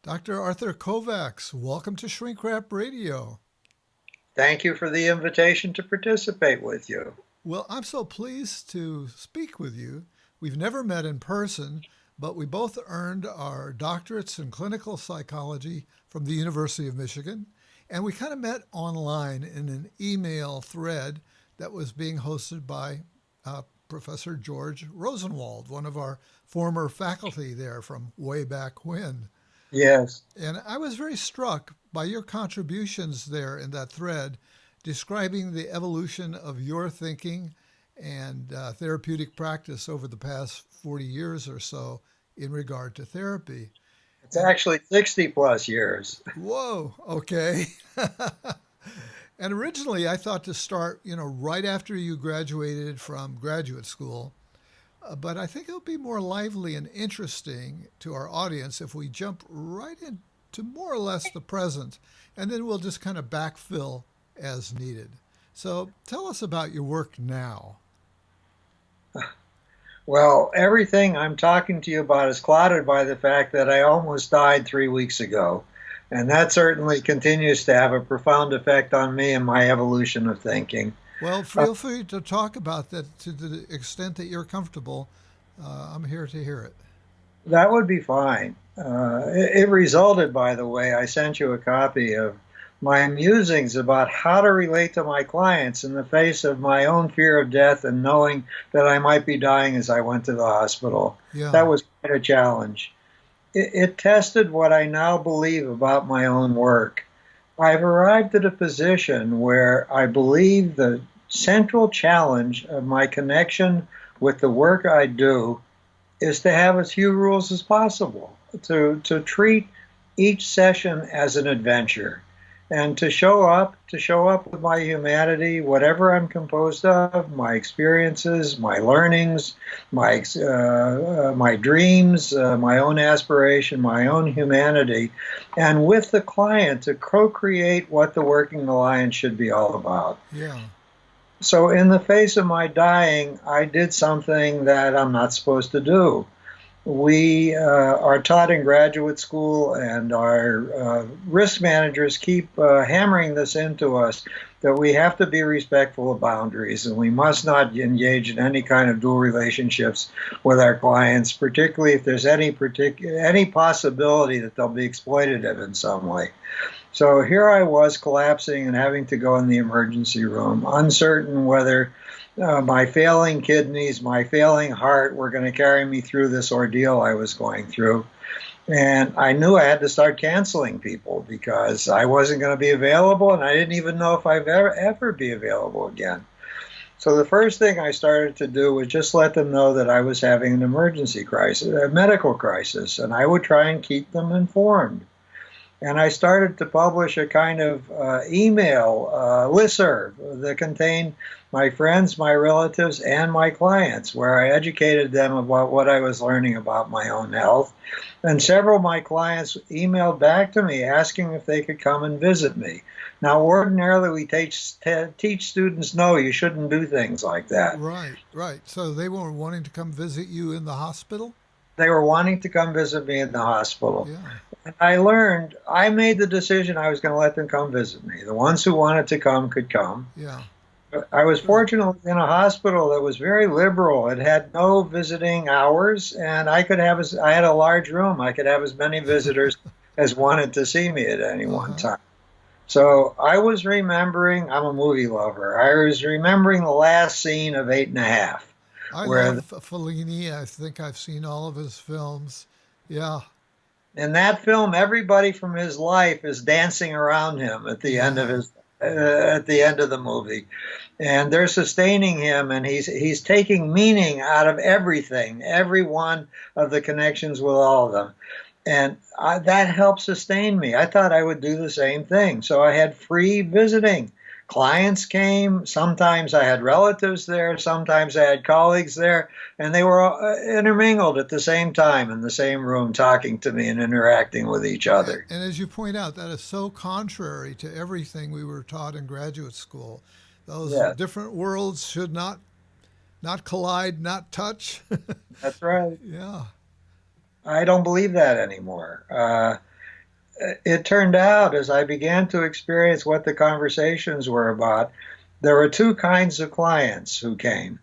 Dr. Arthur Kovacks, welcome to Shrink Wrap Radio. Thank you for the invitation to participate with you. Well, I'm so pleased to speak with you. We've never met in person, but we both earned our doctorates in clinical psychology from the University of Michigan, and we kind of met online in an email thread that was being hosted by Professor George Rosenwald, one of our former faculty there from way back when. Yes, And I was very struck by your contributions there in that thread, describing the evolution of your thinking and therapeutic practice over the past 40 years or so in regard to therapy. it's And actually 60 plus years. whoa, okay. And originally I thought to start, right after you graduated from graduate school. But I think it'll be more lively and interesting to our audience if we jump right into more or less the present, and then we'll just kind of backfill as needed. So tell us about your work now. Well, everything I'm talking to you about is clouded by the fact that I almost died 3 weeks ago. And that certainly continues to have a profound effect on me and my evolution of thinking. Well, Uh, feel free to talk about that to the extent that you're comfortable. I'm here to hear it. that would be fine. It resulted, by the way, I sent you a copy of my musings about how to relate to my clients in the face of my own fear of death and knowing that I might be dying as I went to the hospital. Yeah. That was quite a challenge. It tested what I now believe about my own work. I've arrived at a position where I believe the central challenge of my connection with the work I do is to have as few rules as possible, to treat each session as an adventure, and to show up with my humanity, whatever I'm composed of, my experiences, my learnings, my dreams, my own aspiration, my own humanity, and with the client to co-create what the Working Alliance should be all about. Yeah. So, in the face of my dying, I did something that I'm not supposed to do. We are taught in graduate school, and our risk managers keep hammering this into us that we have to be respectful of boundaries and we must not engage in any kind of dual relationships with our clients, particularly if there's any possibility that they'll be exploitative in some way. So here I was collapsing and having to go in the emergency room, uncertain whether my failing kidneys, my failing heart were going to carry me through this ordeal I was going through. And I knew I had to start canceling people because I wasn't going to be available, and I didn't even know if I'd ever be available again. So the first thing I started to do was just let them know that I was having an emergency crisis, a medical crisis, and I would try and keep them informed. And I started to publish a kind of email listserv that contained my friends, my relatives, and my clients, where I educated them about what I was learning about my own health. And several of my clients emailed back to me asking if they could come and visit me. Now, ordinarily, we teach students, no, you shouldn't do things like that. Right, right. So they were wanting to come visit you in the hospital? They were wanting to come visit me in the hospital. Yeah. I made the decision I was going to let them come visit me. The ones who wanted to come could come. Yeah. I was Sure. fortunate in a hospital that was very liberal. It had no visiting hours, and I had a large room. I could have as many visitors as wanted to see me at any one Uh-huh. time. So I was remembering, I'm a movie lover. I was remembering the last scene of Eight and a Half, I where love Fellini. I think I've seen all of his films. Yeah. in that film, everybody from his life is dancing around him Yeah. at the end of the movie, and they're sustaining him, and he's taking meaning out of everything, every one of the connections with all of them, and that helped sustain me. I thought I would do the same thing, so I had free visiting. Clients came. Sometimes I had relatives there. Sometimes I had colleagues there, and they were all, intermingled at the same time in the same room, talking to me and interacting with each other. And as you point out, that is so contrary to everything we were taught in graduate school. Those Yeah, different worlds should not collide, not touch. that's right. Yeah. I don't believe that anymore. it turned out, as I began to experience what the conversations were about, there were two kinds of clients who came.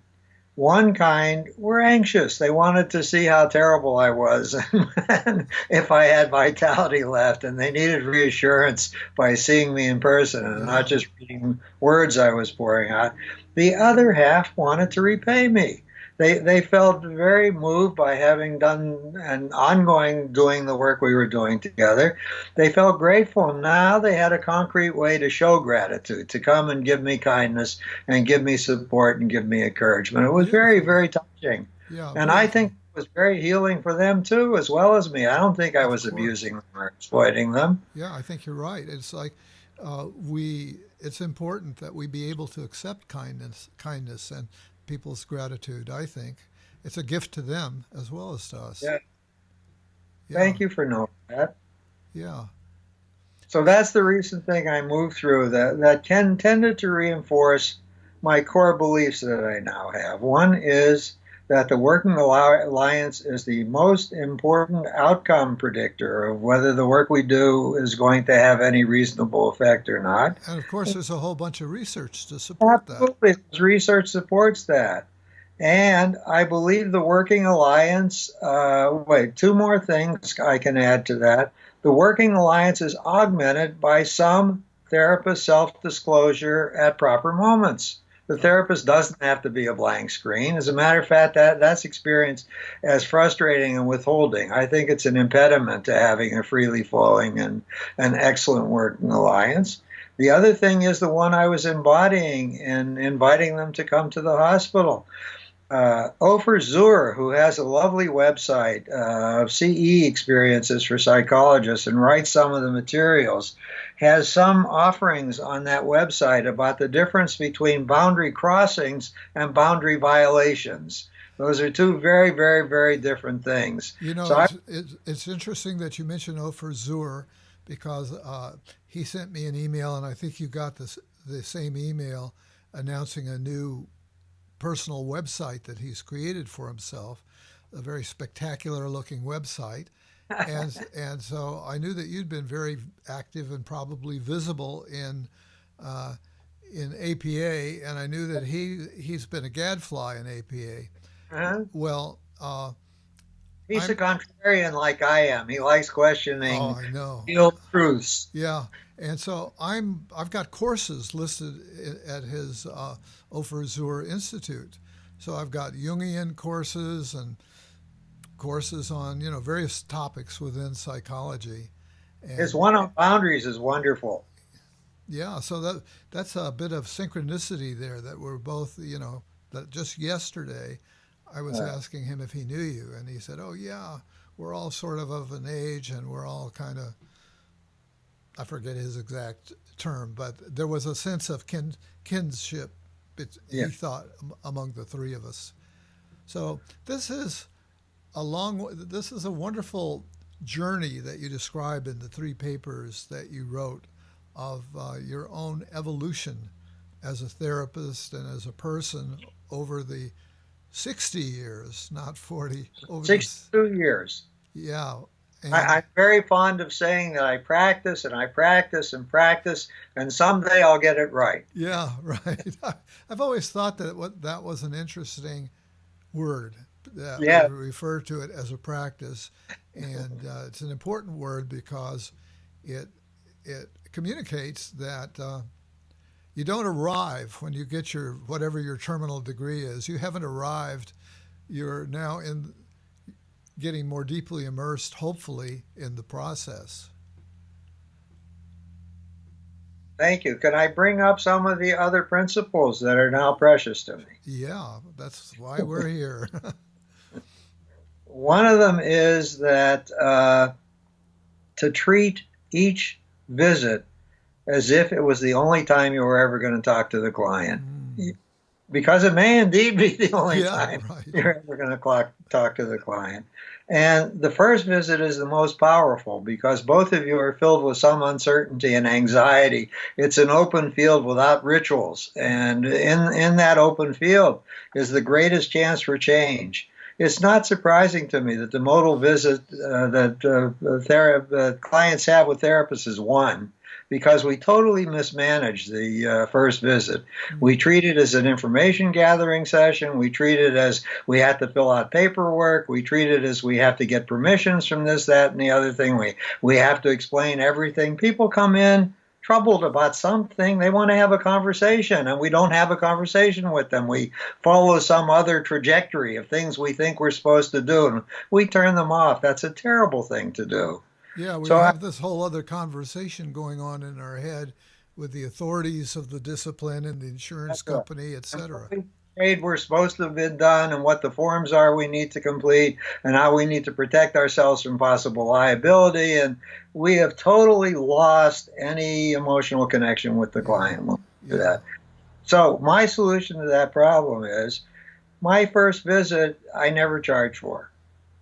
One kind were anxious. They wanted to see how terrible I was and if I had vitality left, and they needed reassurance by seeing me in person and not just reading words I was pouring out. The other half wanted to repay me. They felt very moved by having done and ongoing doing the work we were doing together. They felt grateful. Now they had a concrete way to show gratitude, to come and give me kindness and give me support and give me encouragement. It was very, very touching. Yeah, And I think it was very healing for them too, as well as me. I don't think I was abusing them or exploiting them. Yeah, I think you're right. It's like it's important that we be able to accept kindness and people's gratitude. I think it's a gift to them as well as to us. Yeah. Yeah. Thank you for knowing that. Yeah. So that's the recent thing I moved through that tended to reinforce my core beliefs that I now have. One is that the Working Alliance is the most important outcome predictor of whether the work we do is going to have any reasonable effect or not. And of course, there's a whole bunch of research to support Absolutely. That. Research supports that. And I believe the Working Alliance, two more things I can add to that. The Working Alliance is augmented by some therapist self-disclosure at proper moments. The therapist doesn't have to be a blank screen. As a matter of fact, that's experienced as frustrating and withholding. I think it's an impediment to having a freely flowing and an excellent working alliance. The other thing is the one I was embodying and inviting them to come to the hospital. Ofer Zur, who has a lovely website of CE experiences for psychologists and writes some of the materials, has some offerings on that website about the difference between boundary crossings and boundary violations. Those are two very, very, very different things. You know, it's interesting that you mentioned Ofer Zur because he sent me an email, and I think you got the same email announcing a new personal website that he's created for himself, a very spectacular looking website. And so I knew that you'd been very active and probably visible in APA, and I knew that he's been a gadfly in APA. Uh-huh. Well, he's a contrarian like I am. He likes questioning real truths. Yeah. And so I've got courses listed at his Ofer Zur Institute. So I've got Jungian courses and courses on various topics within psychology. And his one on boundaries is wonderful. Yeah, so that's a bit of synchronicity there that we're both that just yesterday I was asking him if he knew you, and he said, "Oh yeah, we're all sort of an age, and we're all kind of." I forget his exact term, but there was a sense of kinship, he thought, among the three of us. So this is a wonderful journey that you describe in the three papers that you wrote of your own evolution as a therapist and as a person over the 60 years, not 40. Over 62 years. Yeah. I'm very fond of saying that I practice and I practice and practice, and someday I'll get it right. Yeah, right. I've always thought that was an interesting word. I refer to it as a practice, and it's an important word because it communicates that you don't arrive when you get whatever your terminal degree is. You haven't arrived. You're now getting more deeply immersed, hopefully, in the process. Thank you. Can I bring up some of the other principles that are now precious to me? Yeah, that's why we're here. One of them is that to treat each visit as if it was the only time you were ever going to talk to the client. Because it may indeed be the only time you're ever going to talk to the client. And the first visit is the most powerful because both of you are filled with some uncertainty and anxiety. It's an open field without rituals. And in that open field is the greatest chance for change. It's not surprising to me that the modal visit that clients have with therapists is one, because we totally mismanage the first visit. We treat it as an information gathering session. We treat it as we have to fill out paperwork. We treat it as we have to get permissions from this, that, and the other thing. We have to explain everything. People come in troubled about something. They want to have a conversation, and we don't have a conversation with them. We follow some other trajectory of things we think we're supposed to do, and we turn them off. That's a terrible thing to do. Yeah, we So have this whole other conversation going on in our head with the authorities of the discipline and the insurance company, et cetera. we're supposed to have been done, and what the forms are we need to complete, and how we need to protect ourselves from possible liability. And we have totally lost any emotional connection with the client. Yeah. So my solution to that problem is my first visit, I never charge for.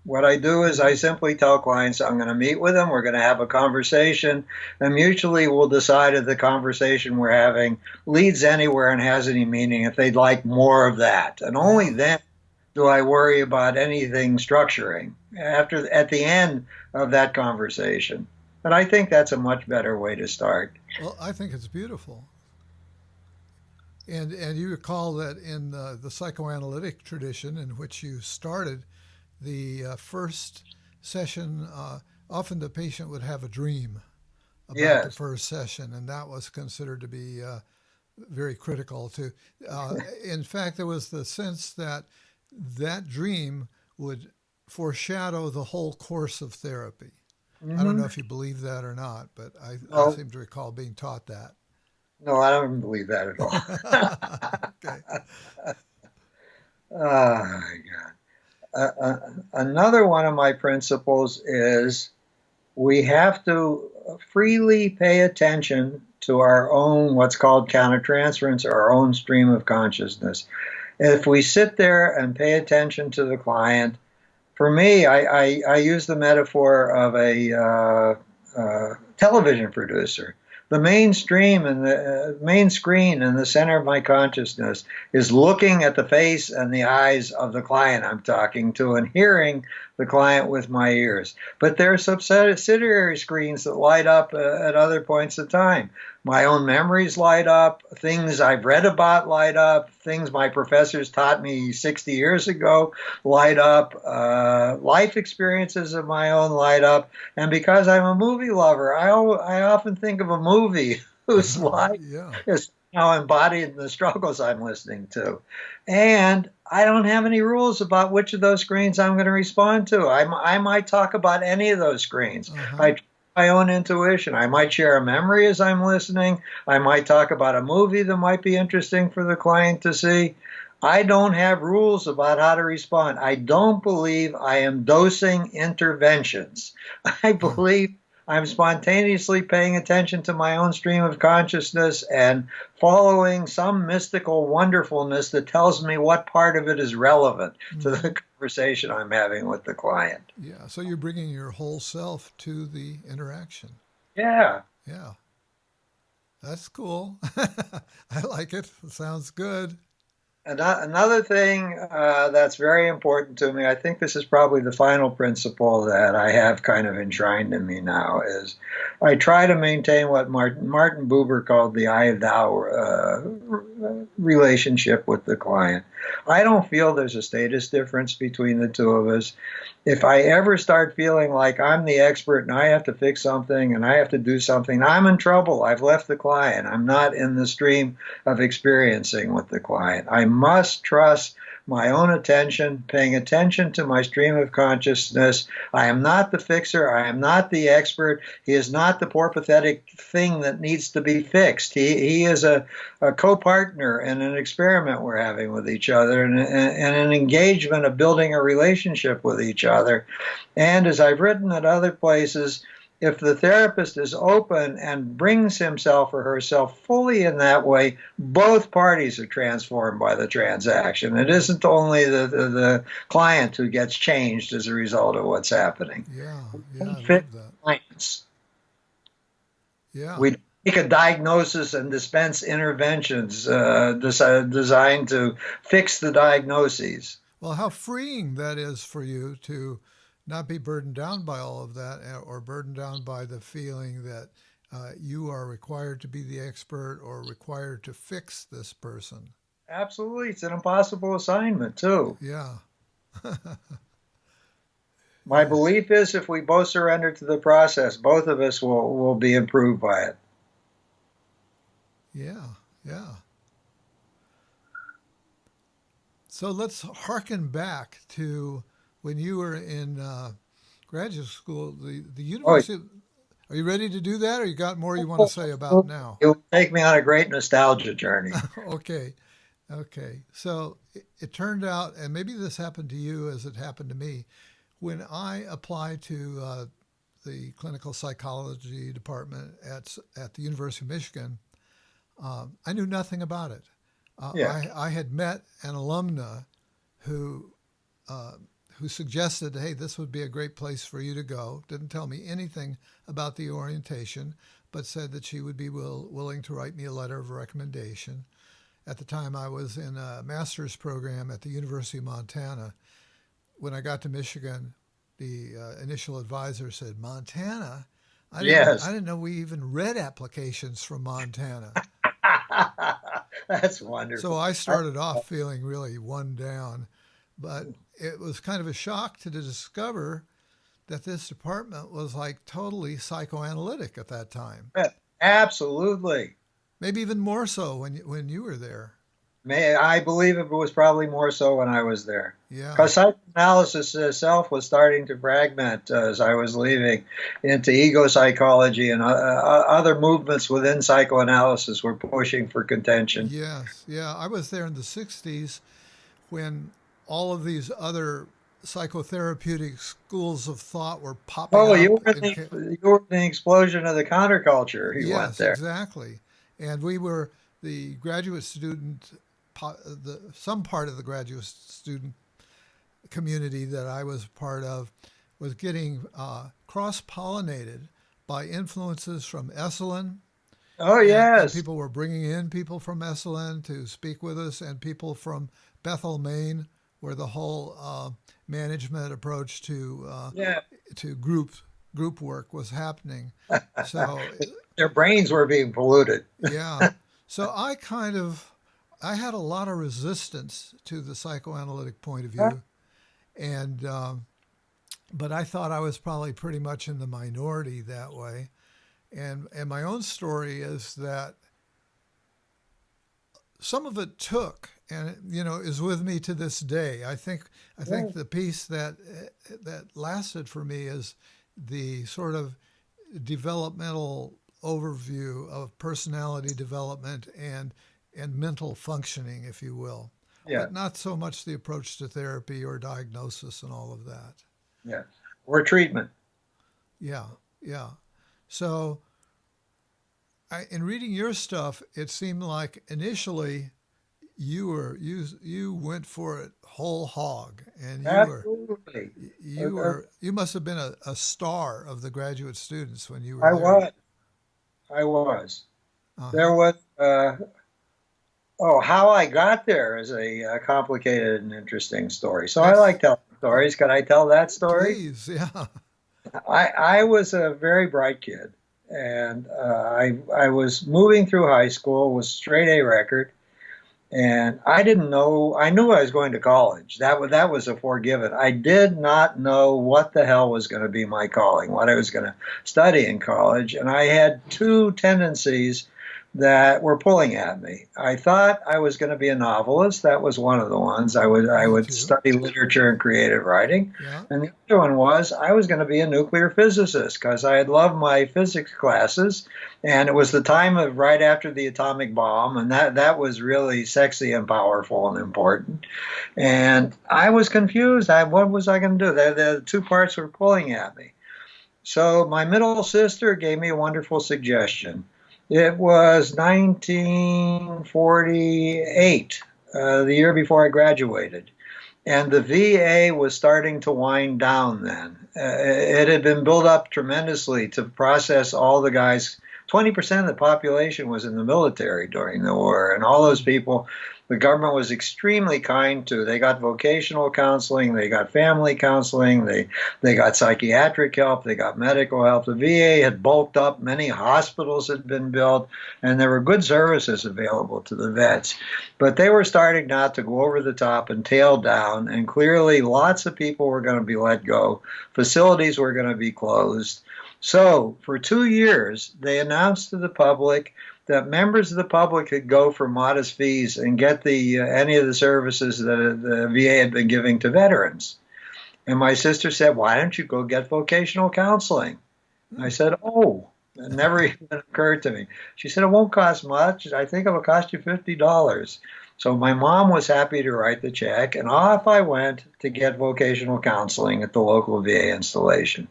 What I do is I simply tell clients I'm going to meet with them, we're going to have a conversation, and mutually we'll decide if the conversation we're having leads anywhere and has any meaning, if they'd like more of that. And only then do I worry about anything structuring at the end of that conversation. And I think that's a much better way to start. Well, I think it's beautiful. And you recall that in the psychoanalytic tradition in which you started, the first session, often the patient would have a dream about the first session, and that was considered to be very critical to. In fact, there was the sense that that dream would foreshadow the whole course of therapy. I don't know if you believe that or not, but I seem to recall being taught that. No, I don't believe that at all. Okay. Oh, my God. Another one of my principles is we have to freely pay attention to our own, what's called countertransference, or our own stream of consciousness. If we sit there and pay attention to the client, for me, I use the metaphor of a television producer. The mainstream and the main screen in the center of my consciousness is looking at the face and the eyes of the client I'm talking to and hearing the client with my ears. But there are subsidiary screens that light up at other points of time. My own memories light up, things I've read about light up, things my professors taught me 60 years ago light up, life experiences of my own light up. And because I'm a movie lover, I often think of a movie whose life is now embodied in the struggles I'm listening to. And I don't have any rules about which of those screens I'm going to respond to. I might talk about any of those screens. I my own intuition. I might share a memory as I'm listening. I might talk about a movie that might be interesting for the client to see. I don't have rules about how to respond. I don't believe I am dosing interventions. I believe I'm spontaneously paying attention to my own stream of consciousness and following some mystical wonderfulness that tells me what part of it is relevant to the conversation I'm having with the client. Yeah, so you're bringing your whole self to the interaction. Yeah. Yeah. That's cool. I like it. It sounds good. Another thing that's very important to me, I think this is probably the final principle that I have kind of enshrined in me now, is I try to maintain what Martin Buber called the I thou relationship with the client. I don't feel there's a status difference between the two of us. If I ever start feeling like I'm the expert and I have to fix something and I have to do something, I'm in trouble. I've left the client. I'm not in the stream of experiencing with the client. I must trust my own attention, paying attention to my stream of consciousness. I am not the fixer. I am not the expert. He is not the poor, pathetic thing that needs to be fixed. He is a co-partner in an experiment we're having with each other and an engagement of building a relationship with each other. And as I've written at other places, if the therapist is open and brings himself or herself fully in that way, both parties are transformed by the transaction. It isn't only the client who gets changed as a result of what's happening. Yeah, I love that. Clients. Yeah. We make a diagnosis and dispense interventions designed to fix the diagnoses. Well, how freeing that is for you to not be burdened down by all of that or burdened down by the feeling that you are required to be the expert or required to fix this person. Absolutely. It's an impossible assignment, too. Yeah. My Yes. belief is if we both surrender to the process, both of us will be improved by it. Yeah. Yeah. So let's harken back to when you were in graduate school, the Oh, university. Are you ready to do that, or you got more you want to say about now? you'll take me on a great nostalgia journey. Okay. Okay. So it turned out, and maybe this happened to you as it happened to me, when I applied to the clinical psychology department at the University of Michigan, I knew nothing about it. Yeah. I had met an alumna who uh, who suggested, "Hey, this would be a great place for you to go." Didn't tell me anything about the orientation, but said that she would be willing to write me a letter of recommendation. At the time, I was in a master's program at the University of Montana. When I got to Michigan, the initial advisor said, "Montana? I Yes. didn't know we even read applications from Montana." That's So wonderful. I started off feeling really one down, but it was kind of a shock to discover that this department was like totally psychoanalytic at that time. Absolutely. Maybe even more so when you were there. I believe it was probably more so when I was there. Yeah. Because psychoanalysis itself was starting to fragment as I was leaving into ego psychology, and other movements within psychoanalysis were pushing for contention. Yes. Yeah. I was there in the 60s when all of these other psychotherapeutic schools of thought were popping Oh, up. you were in the explosion of the counterculture. You went Yes, there. exactly. And we were the graduate student, some part of the graduate student community that I was part of was getting cross pollinated by influences from Esalen. Oh, And yes. people were bringing in people from Esalen to speak with us, and people from Bethel, Maine, where the whole management approach Yeah. to group work was happening. So Their brains were being polluted. yeah, so I had a lot of resistance to the psychoanalytic point of view, and but I thought I was probably pretty much in the minority that way. And my own story is that some of it took, and is with me to this day. I think the piece that lasted for me is the sort of developmental overview of personality development and mental functioning, if you will, Yeah. but not so much the approach to therapy or diagnosis and all of that. Yeah. Or treatment. Yeah, yeah. So in reading your stuff, it seemed like initially you went for it whole hog, and Absolutely. you must have been a star of the graduate students when you were I there. was. I was. Uh There huh. was. Oh, how I got there is a complicated and interesting story. So I That's like telling stories. Can I tell that story? please, yeah. I was a very bright kid, and I was moving through high school with straight A record, and I didn't know. I knew I was going to college. That was a forgiven. I did not know what the hell was going to be my calling, what I was going to study in college, and I had two tendencies that were pulling at me. I thought I was going to be a novelist. That was one of the ones. I Me would too. study literature and creative writing. Yeah. And the other one was I was going to be a nuclear physicist because I had loved my physics classes. And it was the time of right after the atomic bomb. And that was really sexy and powerful and important. And I was confused. What was I going to do? The two parts were pulling at me. So my middle sister gave me a wonderful suggestion. It was 1948, the year before I graduated. And the VA was starting to wind down then. It had been built up tremendously to process all the guys. 20% of the population was in the military during the war, and all those people the government was extremely kind to. They got vocational counseling, they got family counseling, they got psychiatric help, they got medical help. The VA had bulked up, many hospitals had been built, and there were good services available to the vets. But they were starting not to go over the top and tail down, and clearly lots of people were going to be let go. Facilities were going to be closed. So for 2 years, they announced to the public that members of the public could go for modest fees and get any of the services that the VA had been giving to veterans. And my sister said, "Why don't you go get vocational counseling?" I said, "Oh, it never even occurred to me." She said, "It won't cost much. I think it'll cost you $50. So my mom was happy to write the check, and off I went to get vocational counseling at the local VA installation.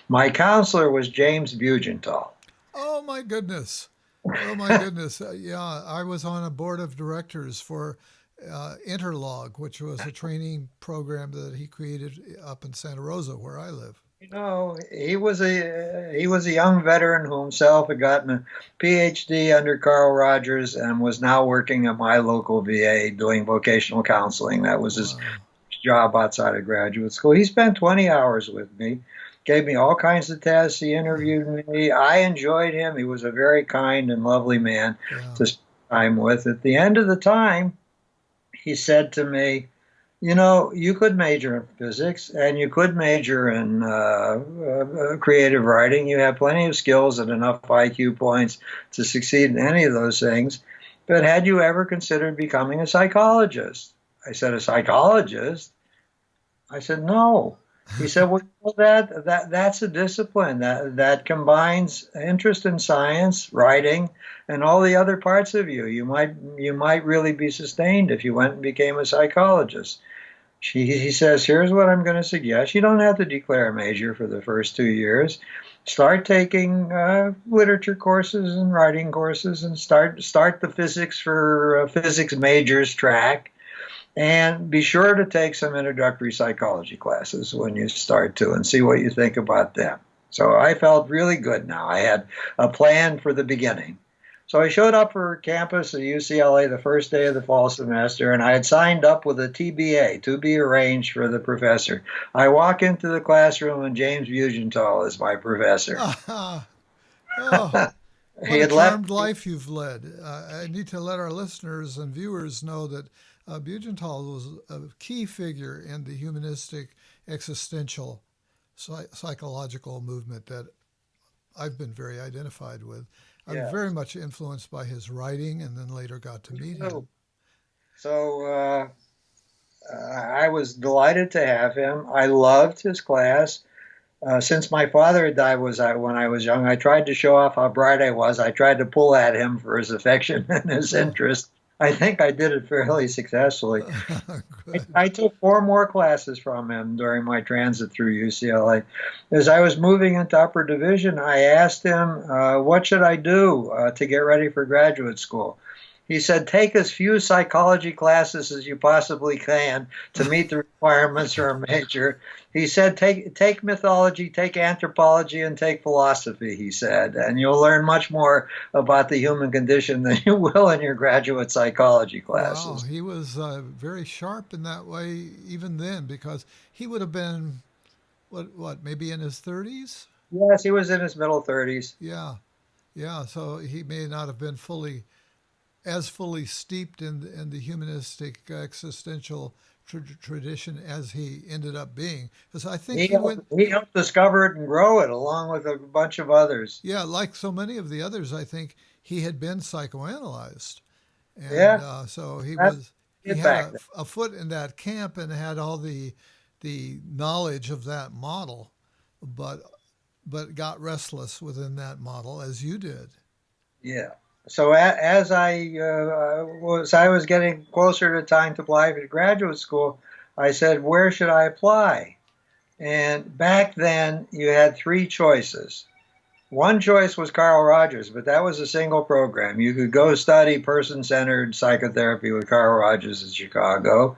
My counselor was James Bugental. Oh my goodness. Oh my goodness. Yeah, I was on a board of directors for Interlog, which was a training program that he created up in Santa Rosa, where I live. You know, he was a young veteran who himself had gotten a PhD under Carl Rogers and was now working at my local VA doing vocational counseling. That was his Wow. job outside of graduate school. He spent 20 hours with me, gave me all kinds of tests. He interviewed me. I enjoyed him. He was a very kind and lovely man Yeah. to spend time with. At the end of the time, he said to me, "You know, you could major in physics and you could major in creative writing. You have plenty of skills and enough IQ points to succeed in any of those things. But had you ever considered becoming a psychologist?" I said, "A psychologist?" I said, "No." He said, "Well, that's a discipline that combines interest in science, writing, and all the other parts of you. You might really be sustained if you went and became a psychologist." He says, "Here's what I'm going to suggest. You don't have to declare a major for the first 2 years. Start taking literature courses and writing courses, and start the physics for physics majors track. And be sure to take some introductory psychology classes when you start to, and see what you think about them." So I felt really good now. I had a plan for the beginning. So I showed up for campus at UCLA the first day of the fall semester, and I had signed up with a TBA, to be arranged, for the professor. I walk into the classroom, and James Bugental is my professor. Ah, oh, He what a had left. charmed life you've led. I need to let our listeners and viewers know that Bugental was a key figure in the humanistic existential psychological movement that I've been very identified with. I'm Yeah. very much influenced by his writing and then later got to meet him. So I was delighted to have him. I loved his class. Since my father had died when I was young, I tried to show off how bright I was. I tried to pull at him for his affection and his interest. I think I did it fairly successfully. Good. I took 4 more classes from him during my transit through UCLA. As I was moving into upper division, I asked him, "What should I do to get ready for graduate school?" He said, "Take as few psychology classes as you possibly can to meet the requirements for a major." He said, take mythology, take anthropology, and take philosophy, he said, "and you'll learn much more about the human condition than you will in your graduate psychology Wow, classes." he was very sharp in that way even then because he would have been, what, maybe in his 30s? Yes, he was in his middle 30s. Yeah, yeah. So he may not have been fully steeped in the humanistic existential tradition as he ended up being. Because I think He helped discover it and grow it along with a bunch of others. yeah, like so many of the others, I think he had been psychoanalyzed, and Yeah, so that's he it had back then. a foot in that camp and had all the knowledge of that model, but got restless within that model as you did. Yeah. So as I was getting closer to time to apply for graduate school, I said, "Where should I apply?" And back then, you had 3 choices. One choice was Carl Rogers, but that was a single program. You could go study person-centered psychotherapy with Carl Rogers in Chicago.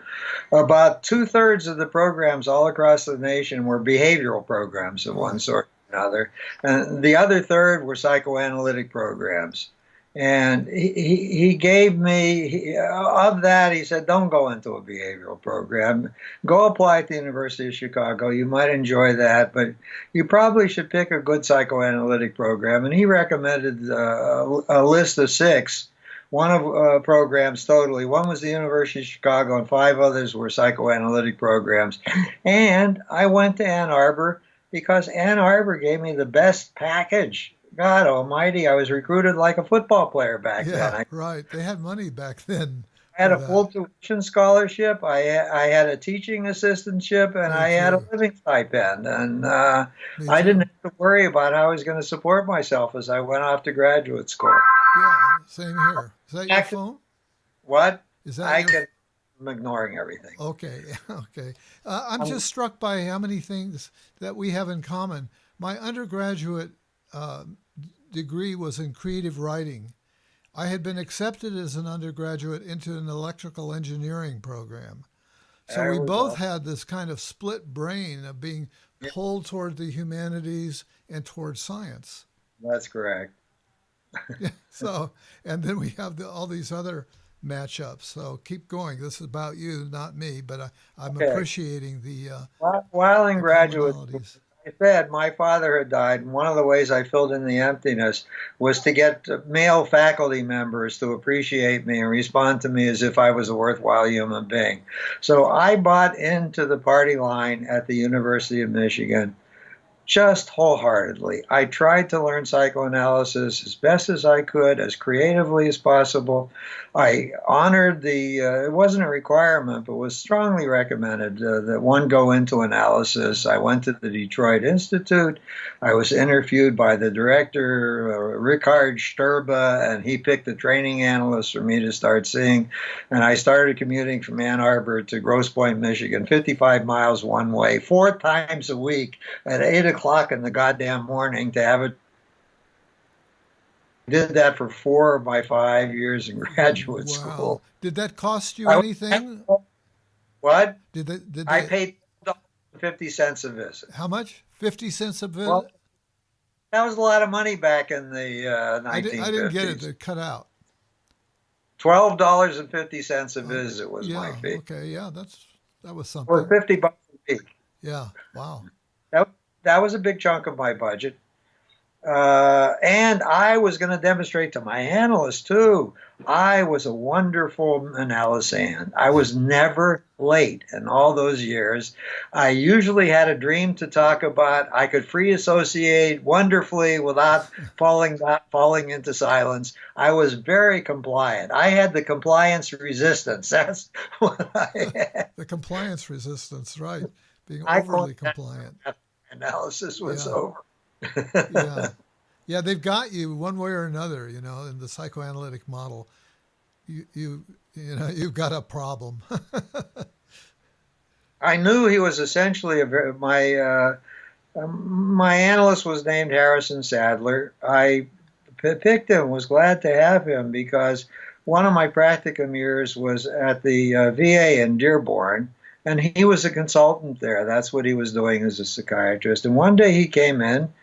About 2/3 of the programs all across the nation were behavioral programs of one Right. sort or another, and the other third were psychoanalytic programs. And he gave me, of that, he said, don't go into a behavioral program. Go apply at the University of Chicago. You might enjoy that, but you probably should pick a good psychoanalytic program. And he recommended a list of six. One of programs totally. One was the University of Chicago, and five others were psychoanalytic programs. And I went to Ann Arbor because Ann Arbor gave me the best package. God almighty, I was recruited like a football player back then. Yeah, right. They had money back then I had for a that. full tuition scholarship. I had a teaching assistantship, and Me I had a too. living stipend. And Me I didn't too. have to worry about how I was going to support myself as I went off to graduate school. Yeah, same here. Is that your Back to phone? what? Is that I your? can, I'm ignoring everything. Okay, okay. I'm Um, just struck by how many things that we have in common. My undergraduate uh, degree was in creative writing. I had been accepted as an undergraduate into an electrical engineering program. So we there we both go. had this kind of split brain of being Yeah, pulled toward the humanities and toward science. that's correct. Yeah. So, and then we have all these other matchups. So keep going. This is about you, not me, but I'm Okay. appreciating While in the graduate school, commonalities. I said my father had died, and one of the ways I filled in the emptiness was to get male faculty members to appreciate me and respond to me as if I was a worthwhile human being. So I bought into the party line at the University of Michigan just wholeheartedly. I tried to learn psychoanalysis as best as I could, as creatively as possible. I honored it wasn't a requirement, but was strongly recommended that one go into analysis. I went to the Detroit Institute. I was interviewed by the director, Richard Sturba, and he picked the training analyst for me to start seeing. And I started commuting from Ann Arbor to Grosse Pointe, Michigan, 55 miles one way, 4 times a week at 8 o'clock in the goddamn morning to have it. Did that for 4 of my 5 years in graduate Wow. school. Did that cost you I anything? what? Did I they, paid $50 a visit. how much? 50 cents a Well, visit? that was a lot of money back in the I didn't get it. 1950s. They cut out. $12.50 a Uh, visit was my yeah. fee. Okay. Yeah. That was Or something. $50 a week. Yeah. Wow. That, that was a big chunk of my budget. And I was going to demonstrate to my analysts too. I was a wonderful analysand. I was never late in all those years. I usually had a dream to talk about. I could free associate wonderfully without falling into silence. I was very compliant. I had the compliance resistance. That's what I had. The compliance resistance, right? Being I called overly that compliant. analysis was Yeah. over. Yeah. Yeah, they've got you one way or another, in the psychoanalytic model. You've got a problem. I knew he was essentially my analyst was named Harrison Sadler. I picked him, was glad to have him because one of my practicum years was at the VA in Dearborn, and he was a consultant there. That's what he was doing as a psychiatrist. And one day he came in,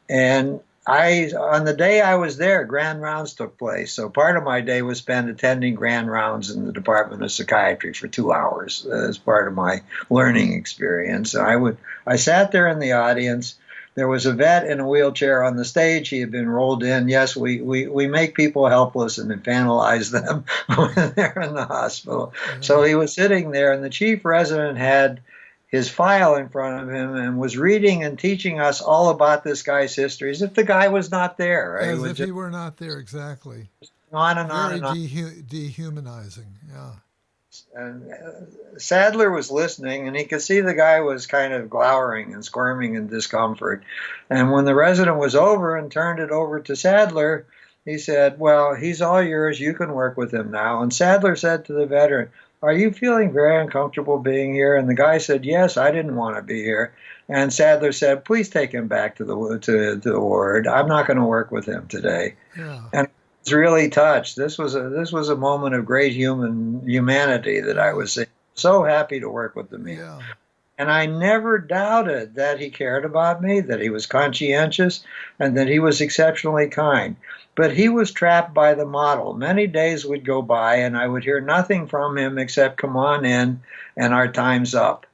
and on the day I was there, grand rounds took place. So part of my day was spent attending grand rounds in the Department of Psychiatry for 2 hours as part of my learning experience. I sat there in the audience. There was a vet in a wheelchair on the stage. He had been rolled in. Yes, we make people helpless and infantilize them when they're in the hospital. So Yeah. he was sitting there, and the chief resident had his file in front of him and was reading and teaching us all about this guy's history as if the guy was not there. Right? He As was if just he were not there, exactly. on and on Very and on. dehumanizing. Yeah. And Sadler was listening, and he could see the guy was kind of glowering and squirming in discomfort. And when the resident was over and turned it over to Sadler, he said, "Well, he's all yours. You can work with him now." And Sadler said to the veteran, "Are you feeling very uncomfortable being here?" And the guy said, "Yes, I didn't want to be here." And Sadler said, "Please take him back to the ward. I'm not going to work with him today." Yeah. And I was really touched. This was a moment of great humanity that I Yeah. was so happy to work with the man. Yeah. And I never doubted that he cared about me, that he was conscientious, and that he was exceptionally kind. But he was trapped by the model. Many days would go by, and I would hear nothing from him except, "Come on in, and our time's up."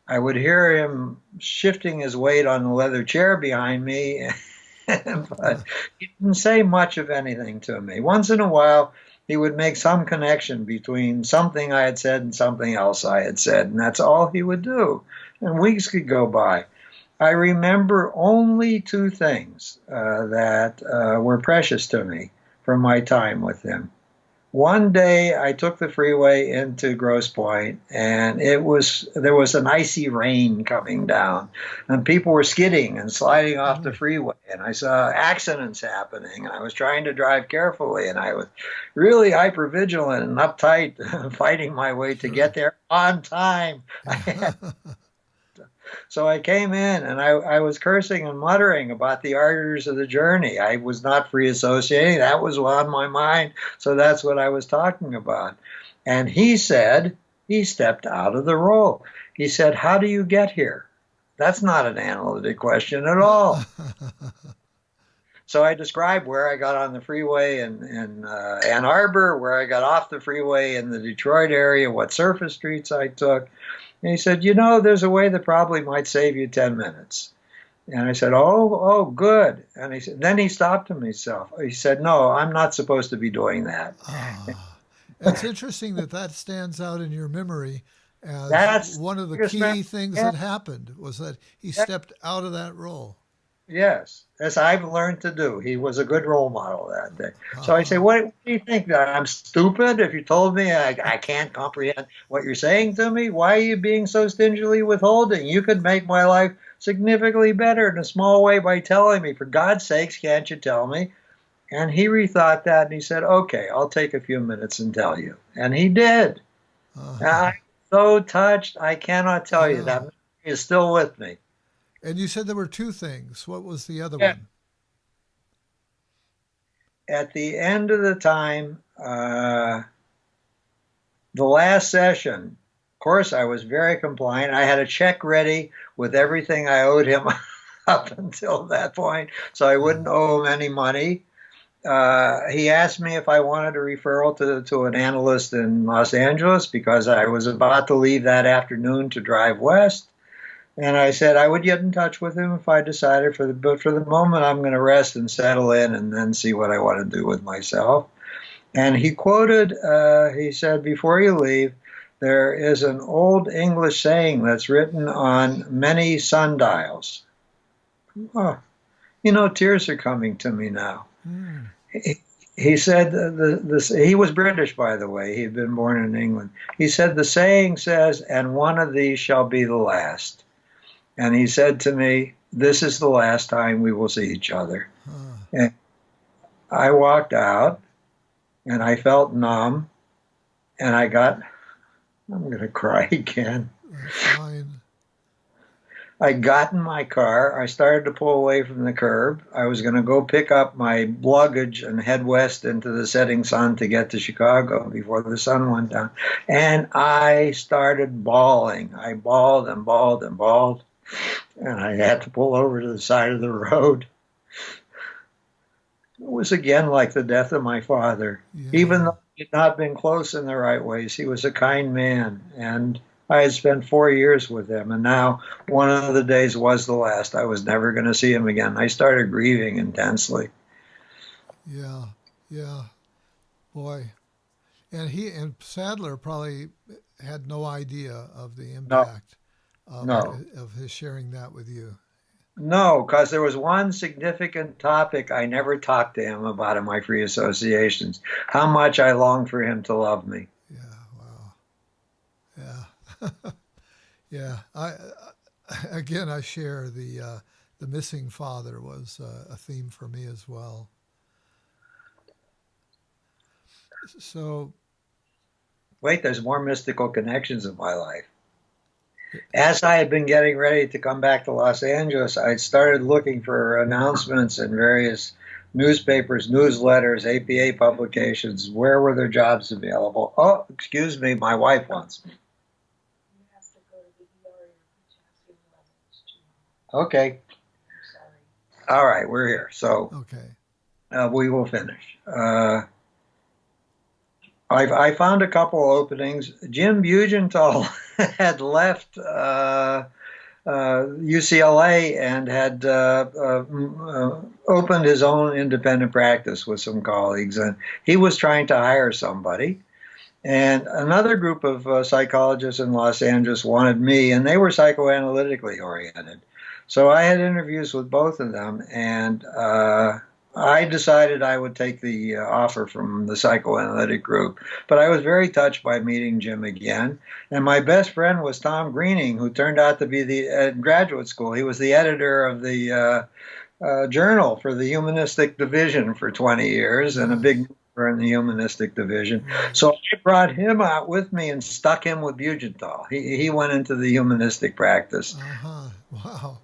I would hear him shifting his weight on the leather chair behind me, but he didn't say much of anything to me. Once in a while, he would make some connection between something I had said and something else I had said, and that's all he would do. And weeks could go by. I remember only two things that were precious to me from my time with him. One day I took the freeway into Grosse Pointe, and there was an icy rain coming down, and people were skidding and sliding off the freeway, and I saw accidents happening, and I was trying to drive carefully, and I was really hypervigilant and uptight, fighting my way to get there on time. So I came in, and I was cursing and muttering about the ardors of the journey. I was not free associating. That was on my mind. So that's what I was talking about. And he said, he stepped out of the role. He said, "How do you get here?" That's not an analytic question at all. So I described where I got on the freeway in Ann Arbor, where I got off the freeway in the Detroit area, what surface streets I took. And he said, "There's a way that probably might save you 10 minutes. And I said, oh, good. And he said, then he stopped himself. He said, "No, I'm not supposed to be doing that." It's interesting that stands out in your memory as That's one of the key things that happened was that he stepped out of that role. Yes, as I've learned to do. He was a good role model that day. So I say, what do you think? That I'm stupid? If you told me I can't comprehend what you're saying to me, why are you being so stingily withholding? You could make my life significantly better in a small way by telling me. For God's sakes, can't you tell me? And he rethought that, and he said, "Okay, I'll take a few minutes and tell you." And he did. I'm so touched, I cannot tell you. That is still with me. And you said there were two things. What was the other one? At the end of the time, the last session, of course, I was very compliant. I had a check ready with everything I owed him up until that point, so I wouldn't owe him any money. He asked me if I wanted a referral to an analyst in Los Angeles because I was about to leave that afternoon to drive west. And I said I would get in touch with him if I decided, but for the moment I'm going to rest and settle in and then see what I want to do with myself. And he quoted, he said, "Before you leave, there is an old English saying that's written on many sundials." Oh, tears are coming to me now. He said, he was British, by the way. He'd been born in England. He said, "The saying says, and one of these shall be the last." And he said to me, "This is the last time we will see each other." And I walked out, and I felt numb, and I'm going to cry again. That's fine. I got in my car. I started to pull away from the curb. I was going to go pick up my luggage and head west into the setting sun to get to Chicago before the sun went down. And I started bawling. I bawled and bawled and bawled. And I had to pull over to the side of the road. It was again like the death of my father. Yeah. Even though he had not been close in the right ways, he was a kind man. And I had spent 4 years with him. And now one of the days was the last. I was never going to see him again. I started grieving intensely. Yeah, boy. And Sadler probably had no idea of the impact. Of his sharing that with you. No, because there was one significant topic I never talked to him about in my free associations: how much I longed for him to love me. Yeah, wow. Yeah. I share the missing father was a theme for me as well. So, wait, there's more mystical connections in my life. As I had been getting ready to come back to Los Angeles, I started looking for announcements in various newspapers, newsletters, APA publications. Where were there jobs available? Oh, excuse me, my wife wants me. Okay. All right, we're here. So Okay. we will finish. I found a couple openings. Jim Bugental had left UCLA and had opened his own independent practice with some colleagues, and he was trying to hire somebody. And another group of psychologists in Los Angeles wanted me, and they were psychoanalytically oriented. So I had interviews with both of them, and I decided I would take the offer from the psychoanalytic group. But I was very touched by meeting Jim again. And my best friend was Tom Greening, who turned out to be at graduate school. He was the editor of the journal for the humanistic division for 20 years and a Yes. big member in the humanistic division. Right. So I brought him out with me and stuck him with Bugenthal. He went into the humanistic practice. Uh-huh. Wow.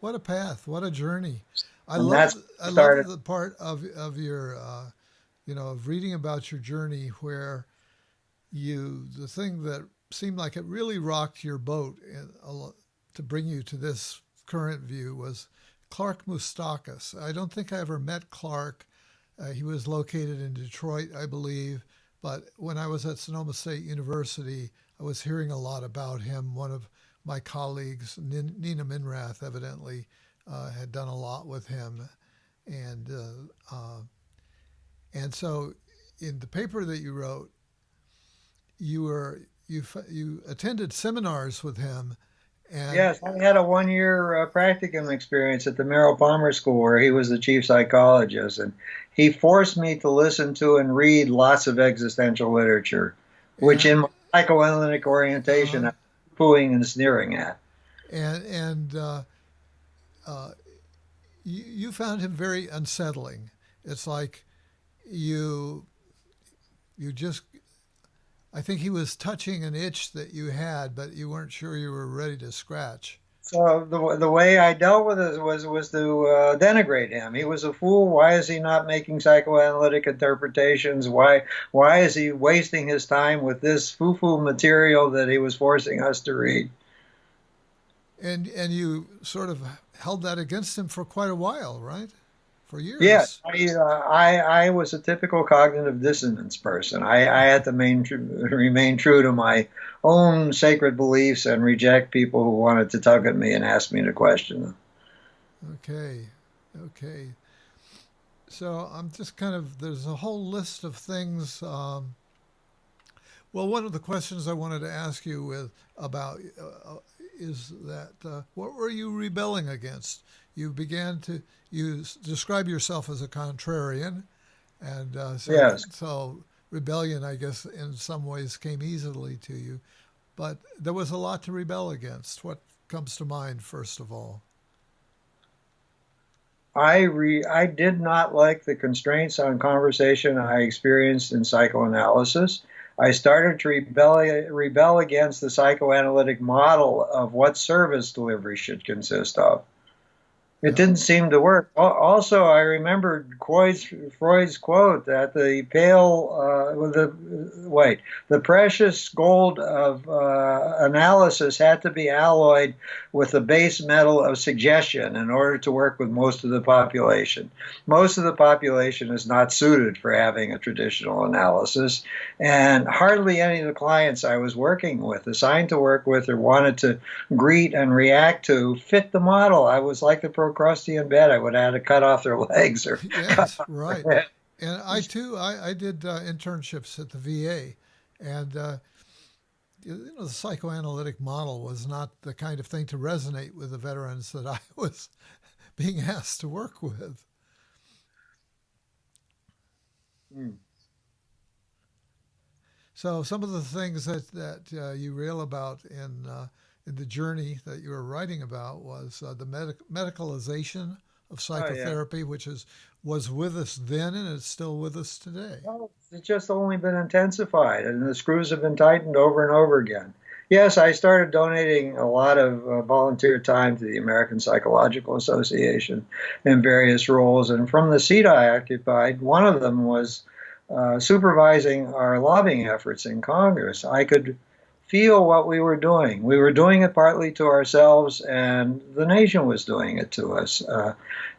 What a path. What a journey. I And love that's I love started. the part of your of reading about your journey where the thing that seemed like it really rocked your boat to bring you to this current view was Clark Moustakis. I don't think I ever met Clark. He was located in Detroit, I believe. But when I was at Sonoma State University, I was hearing a lot about him. One of my colleagues, Nina Minrath, evidently had done a lot with him. And, and so in the paper that you wrote, you attended seminars with him, and Yes, I had a 1 year practicum experience at the Merrill Palmer School where he was the chief psychologist, and he forced me to listen to and read lots of existential literature, which in and my psychoanalytic orientation uh, I'm pooing and sneering at. and uh, you found him very unsettling. It's like you you just I think he was touching an itch that you had, but you weren't sure you were ready to scratch. So the way I dealt with it was to denigrate him. He was a fool. Why is he not making psychoanalytic interpretations? Why is he wasting his time with this foo-foo material that he was forcing us to read? And you sort of held that against him for quite a while, right? For Yeah, years. I was a typical cognitive dissonance person. I had to remain true to my own sacred beliefs and reject people who wanted to tug at me and ask me to question them. Okay. Okay. So I'm just kind of, there's a whole list of things. Well, one of the questions I wanted to ask you about is that what were you rebelling against? You began to, describe yourself as a contrarian, and Yes. so rebellion, I guess, in some ways came easily to you. But there was a lot to rebel against. What comes to mind, first of all? I did not like the constraints on conversation I experienced in psychoanalysis. I started to rebel against the psychoanalytic model of what service delivery should consist of. It Yeah. didn't seem to work. Also, I remembered Freud's quote that the precious gold of analysis had to be alloyed with the base metal of suggestion in order to work with most of the population. Most of the population is not suited for having a traditional analysis, and hardly any of the clients I was working with, assigned to work with, or wanted to greet and react to fit the model. I was like the Procrustean bed. I would have to cut off their legs or cut Yes, off right. their head. And I too, I did internships at the VA, and the psychoanalytic model was not the kind of thing to resonate with the veterans that I was being asked to work with. Hmm. So some of the things that you reel about in the journey that you were writing about was the medicalization of Oh yeah. psychotherapy, which is was with us then and it's still with us today. Well, it's just only been intensified, and the screws have been tightened over and over again. Yes, I started donating a lot of volunteer time to the American Psychological Association in various roles, and from the seat I occupied, one of them was supervising our lobbying efforts in Congress. I could feel what we were doing. We were doing it partly to ourselves, and the nation was doing it to us.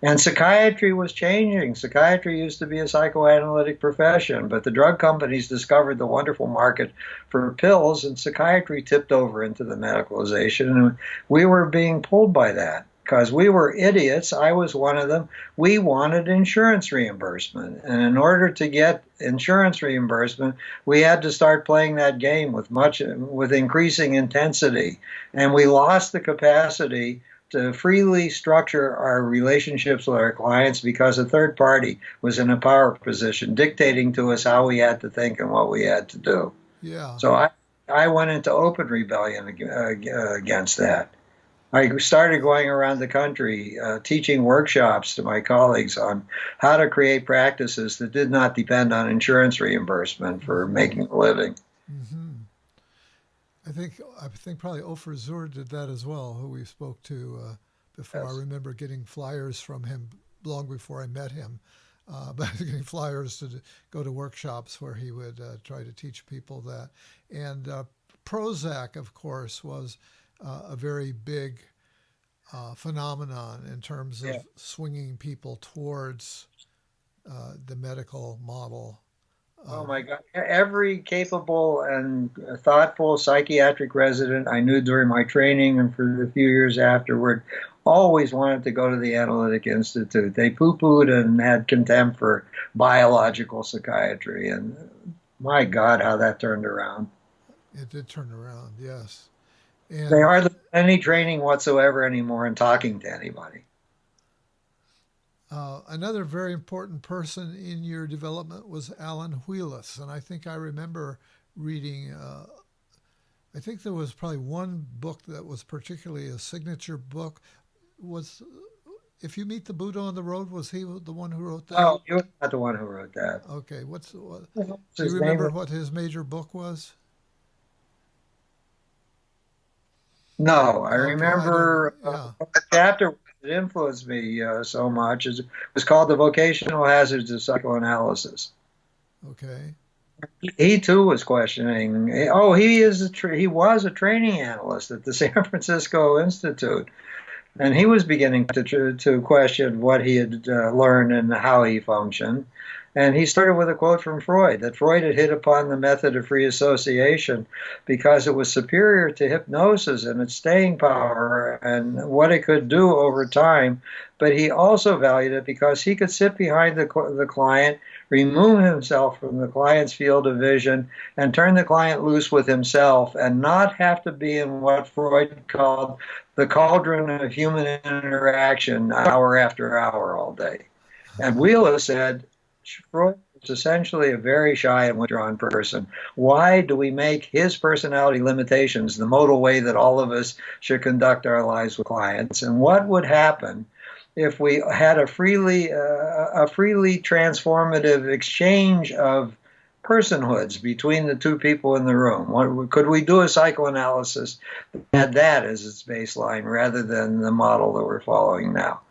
And psychiatry was changing. Psychiatry used to be a psychoanalytic profession, but the drug companies discovered the wonderful market for pills, and psychiatry tipped over into the medicalization. And we were being pulled by that because we were idiots. I was one of them. We wanted insurance reimbursement. And in order to get insurance reimbursement, we had to start playing that game with increasing intensity. And we lost the capacity to freely structure our relationships with our clients because a third party was in a power position dictating to us how we had to think and what we had to do. Yeah. So I went into open rebellion against that. I started going around the country teaching workshops to my colleagues on how to create practices that did not depend on insurance reimbursement for making a living. Mm-hmm. I think probably Ofer Zur did that as well, who we spoke to before. Yes. I remember getting flyers from him long before I met him, but getting flyers to go to workshops where he would try to teach people that. And Prozac, of course, was a very big phenomenon in terms of swinging people towards the medical model. Oh my God. Every capable and thoughtful psychiatric resident I knew during my training and for the few years afterward always wanted to go to the Analytic Institute. They poo-pooed and had contempt for biological psychiatry. And my God, how that turned around. It did turn around, yes. And They hardly have any training whatsoever anymore in talking to anybody. another very important person in your development was Alan Wheelis, and I think I remember reading. I think there was probably one book that was particularly a signature book. Was If You Meet the Buddha on the Road? Was he the one who wrote that? Oh, you're not the one who wrote that. Okay, what do you His remember? name? What his major book was? No, I Okay, I don't know. remember Yeah. a chapter that influenced me so much. It was called The Vocational Hazards of Psychoanalysis. Okay. He too was questioning. Oh, he was a training analyst at the San Francisco Institute, and he was beginning to question what he had learned and how he functioned. And he started with a quote from Freud, that Freud had hit upon the method of free association because it was superior to hypnosis in its staying power and what it could do over time. But he also valued it because he could sit behind the client, remove himself from the client's field of vision, and turn the client loose with himself and not have to be in what Freud called the cauldron of human interaction hour after hour all day. And Wheeler said, Freud is essentially a very shy and withdrawn person. Why do we make his personality limitations the modal way that all of us should conduct our lives with clients? And what would happen if we had a freely transformative exchange of personhoods between the two people in the room? Could we do a psychoanalysis that had that as its baseline rather than the model that we're following now?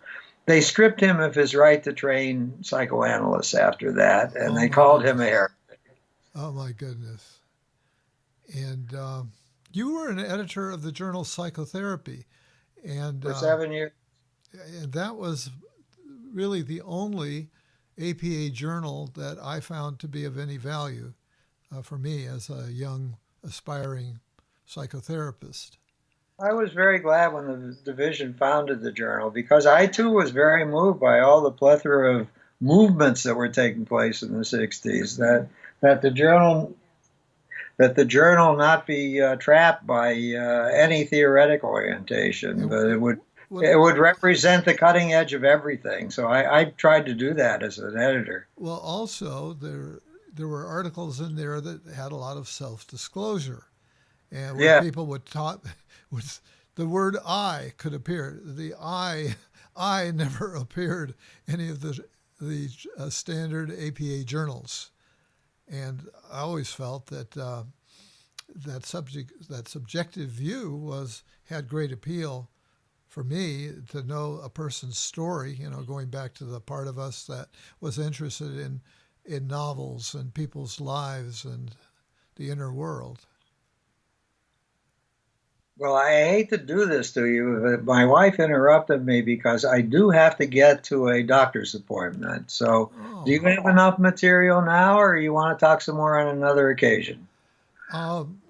They stripped him of his right to train psychoanalysts after that, and Oh they my called him a goodness. heretic. Oh my goodness. And you were an editor of the journal Psychotherapy, and For 7 years. that was really the only APA journal that I found to be of any value for me as a young aspiring psychotherapist. I was very glad when the division founded the journal because I too was very moved by all the plethora of movements that were taking place in the 60s. That the journal not be trapped by any theoretical orientation, but What, it would represent the cutting edge of everything. So I tried to do that as an editor. well, also there were articles in there that had a lot of self-disclosure, and where Yeah. people would talk, with the word "I" could appear. The I never appeared any of the standard APA journals, and I always felt that that subjective view had great appeal for me to know a person's story. Going back to the part of us that was interested in novels and people's lives and the inner world. Well, I hate to do this to you, but my wife interrupted me because I do have to get to a doctor's appointment. So, do you Oh, have enough material now, or you want to talk some more on another occasion?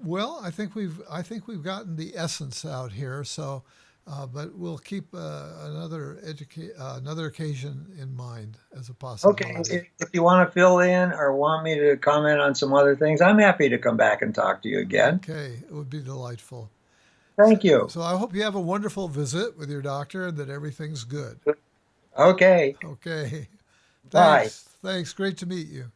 well, I think we've gotten the essence out here. So, but we'll keep another occasion in mind as a Okay, possibility. if you want to fill in or want me to comment on some other things, I'm happy to come back and talk to you again. Okay, it would be delightful. So, Thank you. so I hope you have a wonderful visit with your doctor and that everything's good. Okay, Okay, bye. thanks. Thanks. Great to meet you.